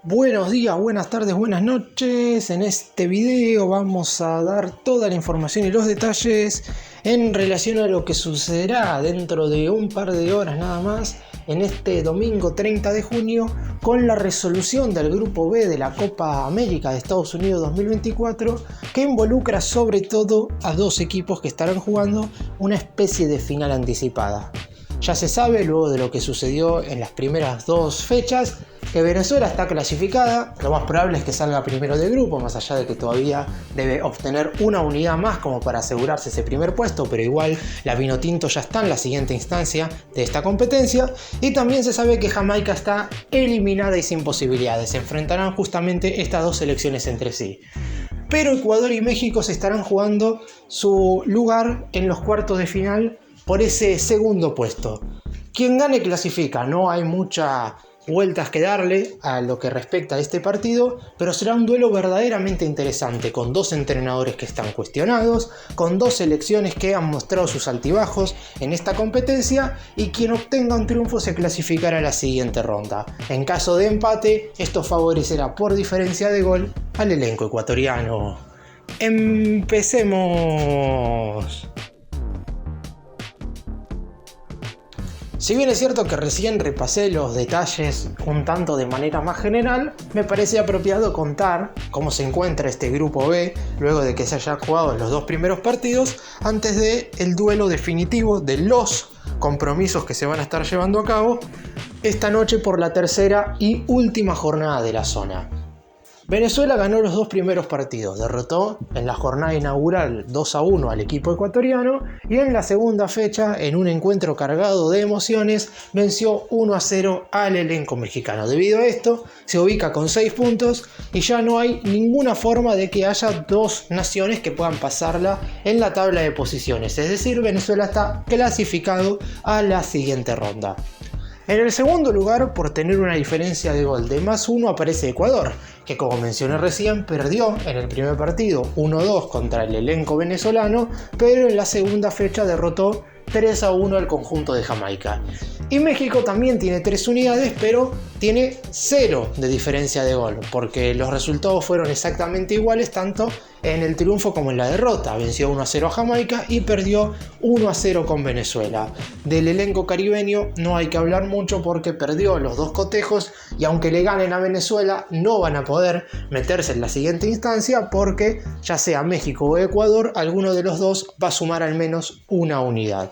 Buenos días, buenas tardes, buenas noches. En este video vamos a dar toda la información y los detalles en relación a lo que sucederá dentro de un par de horas nada más en este domingo 30 de junio con la resolución del Grupo B de la Copa América de Estados Unidos 2024 que involucra sobre todo a dos equipos que estarán jugando una especie de final anticipada. Ya se sabe, luego de lo que sucedió en las primeras dos fechas, que Venezuela está clasificada. Lo más probable es que salga primero del grupo, más allá de que todavía debe obtener una unidad más como para asegurarse ese primer puesto, pero igual la Vinotinto ya está en la siguiente instancia de esta competencia. Y también se sabe que Jamaica está eliminada y sin posibilidades. Se enfrentarán justamente estas dos selecciones entre sí. Pero Ecuador y México se estarán jugando su lugar en los cuartos de final por ese segundo puesto. Quien gane clasifica, no hay muchas vueltas que darle a lo que respecta a este partido, pero será un duelo verdaderamente interesante, con dos entrenadores que están cuestionados, con dos selecciones que han mostrado sus altibajos en esta competencia, y quien obtenga un triunfo se clasificará a la siguiente ronda. En caso de empate, esto favorecerá por diferencia de gol al elenco ecuatoriano. ¡Empecemos! Si bien es cierto que recién repasé los detalles un tanto de manera más general, me parece apropiado contar cómo se encuentra este grupo B luego de que se hayan jugado los dos primeros partidos antes del duelo definitivo de los compromisos que se van a estar llevando a cabo esta noche por la tercera y última jornada de la zona. Venezuela ganó los dos primeros partidos, derrotó en la jornada inaugural 2-1 al equipo ecuatoriano y en la segunda fecha, en un encuentro cargado de emociones, venció 1-0 al elenco mexicano. Debido a esto, se ubica con 6 puntos y ya no hay ninguna forma de que haya dos naciones que puedan pasarla en la tabla de posiciones, es decir, Venezuela está clasificado a la siguiente ronda. En el segundo lugar, por tener una diferencia de gol de +1, aparece Ecuador, que como mencioné recién perdió en el primer partido 1-2 contra el elenco venezolano, pero en la segunda fecha derrotó 3-1 al conjunto de Jamaica. Y México también tiene 3 unidades, pero tiene 0 de diferencia de gol, porque los resultados fueron exactamente iguales tanto en el triunfo como en la derrota. Venció 1-0 a Jamaica y perdió 1-0 con Venezuela. Del elenco caribeño no hay que hablar mucho porque perdió los dos cotejos y aunque le ganen a Venezuela no van a poder meterse en la siguiente instancia porque ya sea México o Ecuador, alguno de los dos va a sumar al menos una unidad.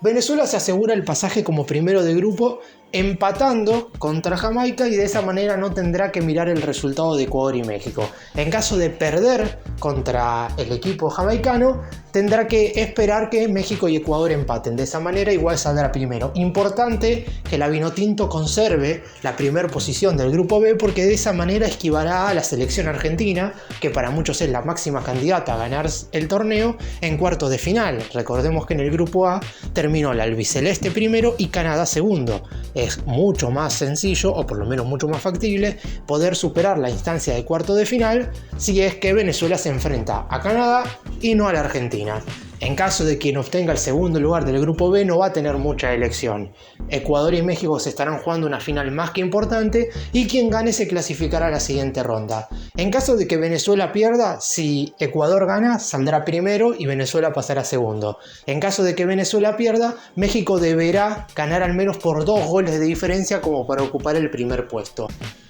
Venezuela se asegura el pasaje como primero de grupo empatando contra Jamaica y de esa manera no tendrá que mirar el resultado de Ecuador y México. En caso de perder contra el equipo jamaicano, tendrá que esperar que México y Ecuador empaten. De esa manera igual saldrá primero. Importante que la Vinotinto conserve la primera posición del grupo B porque de esa manera esquivará a la selección argentina, que para muchos es la máxima candidata a ganar el torneo, en cuartos de final. Recordemos que en el grupo A terminó la albiceleste primero y Canadá segundo. Es mucho más sencillo, o por lo menos mucho más factible, poder superar la instancia de cuarto de final si es que Venezuela se enfrenta a Canadá y no a la Argentina. En caso de quien obtenga el segundo lugar del grupo B no va a tener mucha elección. Ecuador y México se estarán jugando una final más que importante y quien gane se clasificará a la siguiente ronda. En caso de que Venezuela pierda, si Ecuador gana, saldrá primero y Venezuela pasará segundo. En caso de que Venezuela pierda, México deberá ganar al menos por 2 goles de diferencia como para ocupar el primer puesto.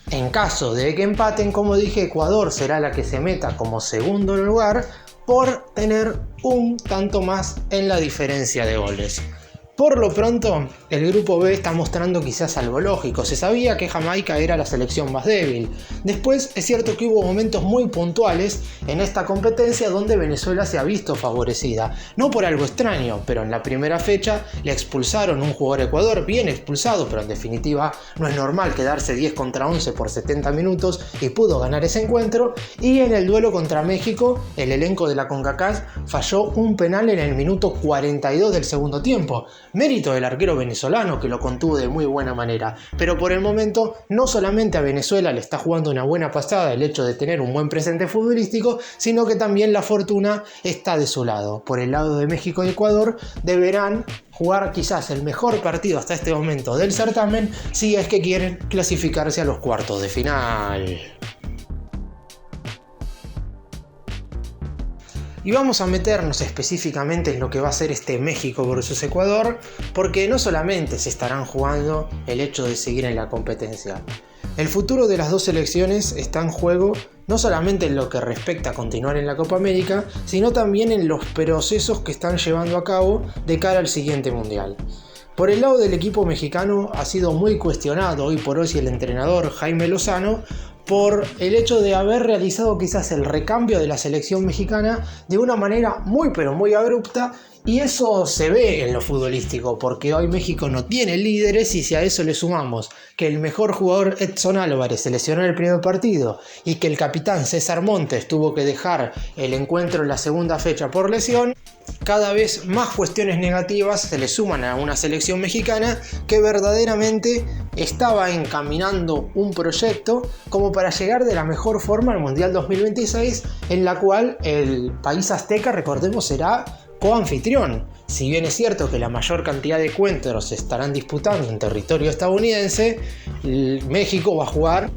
En caso de que empaten, como dije, Ecuador será la que se meta como segundo lugar por tener un tanto más en la diferencia de goles. Por lo pronto, el grupo B está mostrando quizás algo lógico. Se sabía que Jamaica era la selección más débil. Después es cierto que hubo momentos muy puntuales en esta competencia donde Venezuela se ha visto favorecida. No por algo extraño, pero en la primera fecha le expulsaron un jugador Ecuador, bien expulsado, pero en definitiva no es normal quedarse 10 contra 11 por 70 minutos y pudo ganar ese encuentro. Y en el duelo contra México, el elenco de la CONCACAF falló un penal en el minuto 42 del segundo tiempo. Mérito del arquero venezolano que lo contuvo de muy buena manera, pero por el momento no solamente a Venezuela le está jugando una buena pasada el hecho de tener un buen presente futbolístico, sino que también la fortuna está de su lado. Por el lado de México y Ecuador deberán jugar quizás el mejor partido hasta este momento del certamen si es que quieren clasificarse a los cuartos de final. Y vamos a meternos específicamente en lo que va a ser este México versus Ecuador, porque no solamente se estarán jugando el hecho de seguir en la competencia. El futuro de las dos selecciones está en juego no solamente en lo que respecta a continuar en la Copa América, sino también en los procesos que están llevando a cabo de cara al siguiente Mundial. Por el lado del equipo mexicano ha sido muy cuestionado hoy por hoy el entrenador Jaime Lozano por el hecho de haber realizado quizás el recambio de la selección mexicana de una manera muy pero muy abrupta, y eso se ve en lo futbolístico porque hoy México no tiene líderes, y si a eso le sumamos que el mejor jugador Edson Álvarez se lesionó en el primer partido y que el capitán César Montes tuvo que dejar el encuentro en la segunda fecha por lesión, cada vez más cuestiones negativas se le suman a una selección mexicana que verdaderamente estaba encaminando un proyecto como para llegar de la mejor forma al Mundial 2026, en la cual el país azteca, recordemos, será coanfitrión. Si bien es cierto que la mayor cantidad de encuentros se estarán disputando en territorio estadounidense, México va a jugar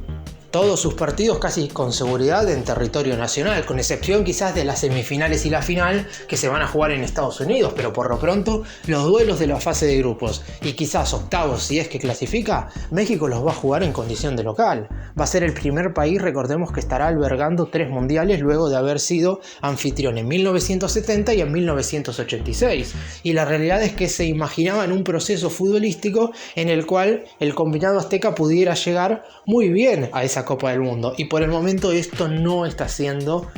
todos sus partidos casi con seguridad en territorio nacional, con excepción quizás de las semifinales y la final que se van a jugar en Estados Unidos, pero por lo pronto los duelos de la fase de grupos y quizás octavos si es que clasifica, México los va a jugar en condición de local. Va a ser el primer país, recordemos, que estará albergando 3 mundiales luego de haber sido anfitrión en 1970 y en 1986, y la realidad es que se imaginaban un proceso futbolístico en el cual el combinado azteca pudiera llegar muy bien a esa Copa del Mundo, y por el momento esto no está siendo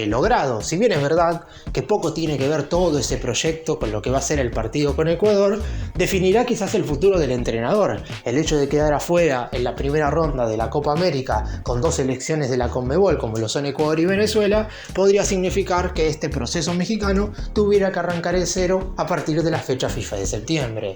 logrado. Si bien es verdad que poco tiene que ver todo ese proyecto con lo que va a ser el partido con Ecuador, definirá quizás el futuro del entrenador. El hecho de quedar afuera en la primera ronda de la Copa América con 2 selecciones de la Conmebol como lo son Ecuador y Venezuela podría significar que este proceso mexicano tuviera que arrancar de cero a partir de la fecha FIFA de septiembre.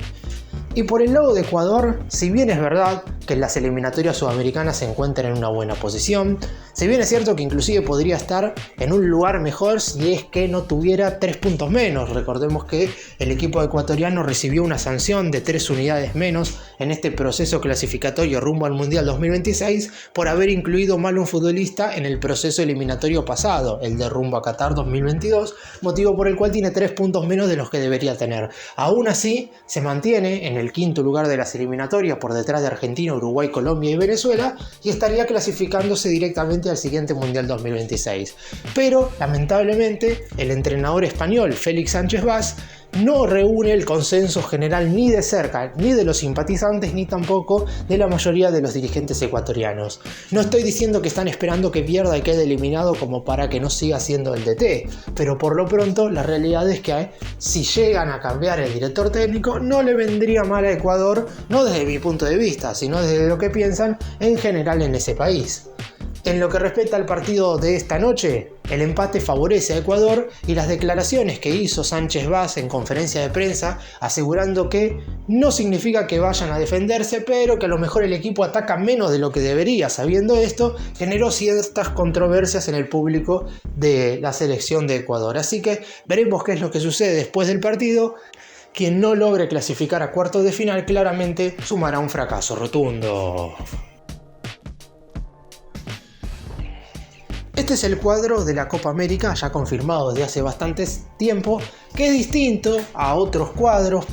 Y por el lado de Ecuador, si bien es verdad que en las eliminatorias sudamericanas se encuentra en una buena posición, si bien es cierto que inclusive podría estar en un lugar mejor si es que no tuviera 3 puntos menos. Recordemos que el equipo ecuatoriano recibió una sanción de 3 unidades menos en este proceso clasificatorio rumbo al Mundial 2026 por haber incluido mal un futbolista en el proceso eliminatorio pasado, el de rumbo a Qatar 2022, motivo por el cual tiene 3 puntos menos de los que debería tener. Aún así, se mantiene en el 5º lugar de las eliminatorias por detrás de Argentina, Uruguay, Colombia y Venezuela, y estaría clasificándose directamente al siguiente Mundial 2026. Pero, lamentablemente, el entrenador español Félix Sánchez Vaz no reúne el consenso general ni de cerca, ni de los simpatizantes, ni tampoco de la mayoría de los dirigentes ecuatorianos. No estoy diciendo que están esperando que pierda y quede eliminado como para que no siga siendo el DT, pero por lo pronto la realidad es que si llegan a cambiar el director técnico no le vendría mal a Ecuador, no desde mi punto de vista, sino desde lo que piensan en general en ese país. En lo que respecta al partido de esta noche, el empate favorece a Ecuador, y las declaraciones que hizo Sánchez Vaz en conferencia de prensa asegurando que no significa que vayan a defenderse, pero que a lo mejor el equipo ataca menos de lo que debería. Sabiendo esto, generó ciertas controversias en el público de la selección de Ecuador. Así que veremos qué es lo que sucede después del partido. Quien no logre clasificar a cuartos de final claramente sumará un fracaso rotundo. Este es el cuadro de la Copa América ya confirmado desde hace bastante tiempo, que es distinto a otros cuadros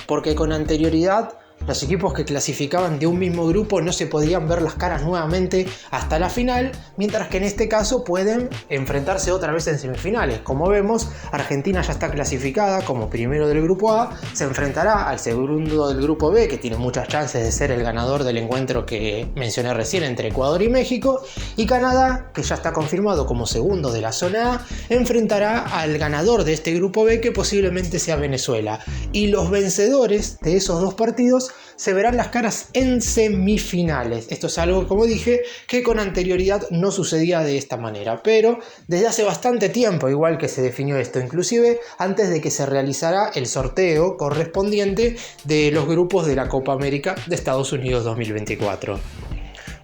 porque con anterioridad los equipos que clasificaban de un mismo grupo no se podían ver las caras nuevamente hasta la final, mientras que en este caso pueden enfrentarse otra vez en semifinales. Como vemos, Argentina ya está clasificada como primero del grupo A, se enfrentará al segundo del grupo B, que tiene muchas chances de ser el ganador del encuentro que mencioné recién entre Ecuador y México, y Canadá, que ya está confirmado como segundo de la zona A, enfrentará al ganador de este grupo B, que posiblemente sea Venezuela, y los vencedores de esos dos partidos se verán las caras en semifinales. Esto es algo, como dije, que con anterioridad no sucedía de esta manera, pero desde hace bastante tiempo igual que se definió esto, inclusive antes de que se realizara el sorteo correspondiente de los grupos de la Copa América de Estados Unidos 2024.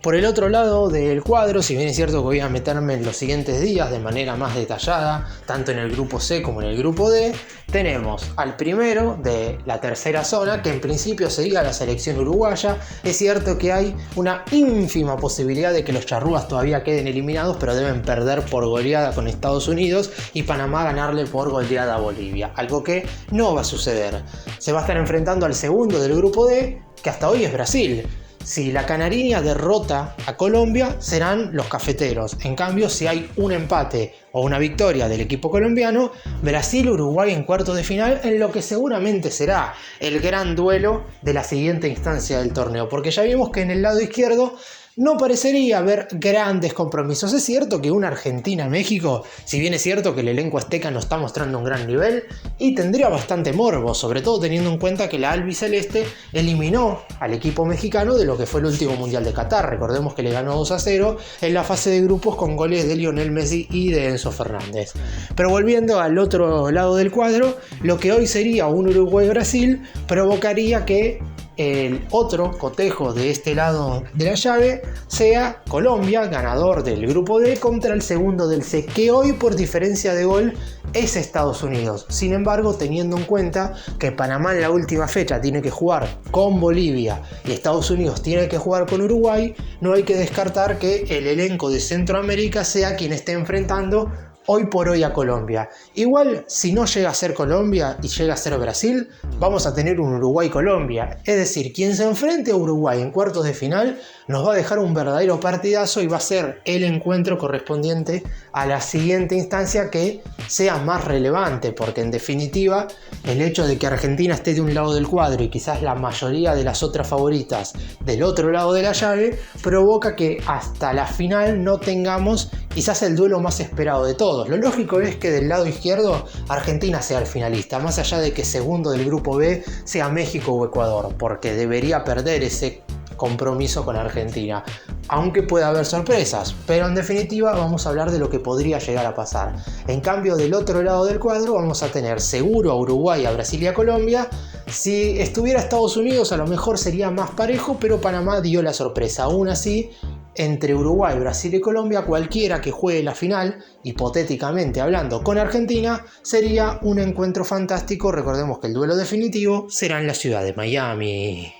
Por el otro lado del cuadro, si bien es cierto que voy a meterme en los siguientes días de manera más detallada, tanto en el grupo C como en el grupo D, tenemos al primero de la tercera zona, que en principio sería la selección uruguaya. Es cierto que hay una ínfima posibilidad de que los charrúas todavía queden eliminados, pero deben perder por goleada con Estados Unidos y Panamá ganarle por goleada a Bolivia, algo que no va a suceder. Se va a estar enfrentando al segundo del grupo D, que hasta hoy es Brasil. Si la Canariña derrota a Colombia, serán los cafeteros. En cambio, si hay un empate o una victoria del equipo colombiano, Brasil-Uruguay en cuartos de final, en lo que seguramente será el gran duelo de la siguiente instancia del torneo. Porque ya vimos que en el lado izquierdo no parecería haber grandes compromisos. Es cierto que una Argentina-México, si bien es cierto que el elenco azteca no está mostrando un gran nivel, y tendría bastante morbo, sobre todo teniendo en cuenta que la albiceleste eliminó al equipo mexicano de lo que fue el último Mundial de Qatar. Recordemos que le ganó 2-0 en la fase de grupos con goles de Lionel Messi y de Enzo Fernández. Pero volviendo al otro lado del cuadro, lo que hoy sería un Uruguay-Brasil provocaría que el otro cotejo de este lado de la llave sea Colombia, ganador del grupo D, contra el segundo del C, que hoy por diferencia de gol es Estados Unidos. Sin embargo, teniendo en cuenta que Panamá en la última fecha tiene que jugar con Bolivia y Estados Unidos tiene que jugar con Uruguay, no hay que descartar que el elenco de Centroamérica sea quien esté enfrentando hoy por hoy a Colombia. Igual, si no llega a ser Colombia y llega a ser Brasil, vamos a tener un Uruguay-Colombia. Es decir, quien se enfrente a Uruguay en cuartos de final nos va a dejar un verdadero partidazo y va a ser el encuentro correspondiente a la siguiente instancia que sea más relevante, porque en definitiva el hecho de que Argentina esté de un lado del cuadro y quizás la mayoría de las otras favoritas del otro lado de la llave provoca que hasta la final no tengamos quizás el duelo más esperado de todos. Lo lógico es que del lado izquierdo Argentina sea el finalista, más allá de que segundo del grupo B sea México o Ecuador, porque debería perder ese compromiso con Argentina, aunque pueda haber sorpresas, pero en definitiva vamos a hablar de lo que podría llegar a pasar. En cambio, del otro lado del cuadro vamos a tener seguro a Uruguay, a Brasil y a Colombia. Si estuviera Estados Unidos a lo mejor sería más parejo, pero Panamá dio la sorpresa. Aún así, entre Uruguay, Brasil y Colombia, cualquiera que juegue la final, hipotéticamente hablando con Argentina, sería un encuentro fantástico. Recordemos que el duelo definitivo será en la ciudad de Miami.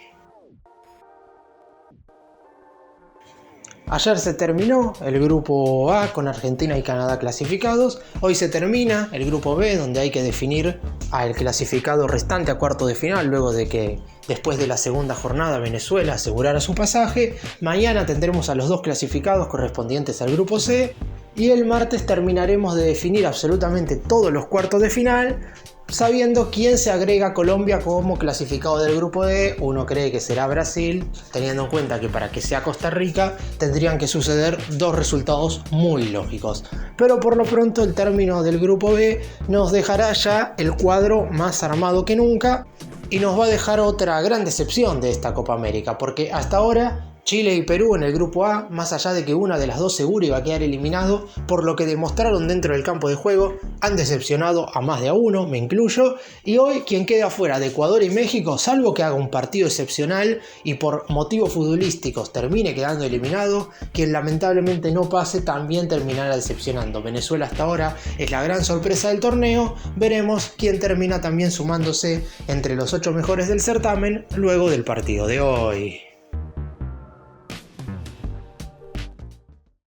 Ayer se terminó el grupo A con Argentina y Canadá clasificados. Hoy se termina el grupo B, donde hay que definir al clasificado restante a cuarto de final, luego de que después de la segunda jornada Venezuela asegurara su pasaje. Mañana tendremos a los dos clasificados correspondientes al grupo C. Y el martes terminaremos de definir absolutamente todos los cuartos de final, sabiendo quién se agrega a Colombia como clasificado del grupo D. Uno cree que será Brasil, teniendo en cuenta que para que sea Costa Rica tendrían que suceder dos resultados muy lógicos. Pero por lo pronto el término del grupo B nos dejará ya el cuadro más armado que nunca y nos va a dejar otra gran decepción de esta Copa América, porque hasta ahora Chile y Perú en el grupo A, más allá de que una de las dos seguro iba a quedar eliminado, por lo que demostraron dentro del campo de juego, han decepcionado a más de a uno, me incluyo, y hoy quien queda fuera de Ecuador y México, salvo que haga un partido excepcional y por motivos futbolísticos termine quedando eliminado, quien lamentablemente no pase también terminará decepcionando. Venezuela hasta ahora es la gran sorpresa del torneo, veremos quién termina también sumándose entre los 8 mejores del certamen luego del partido de hoy.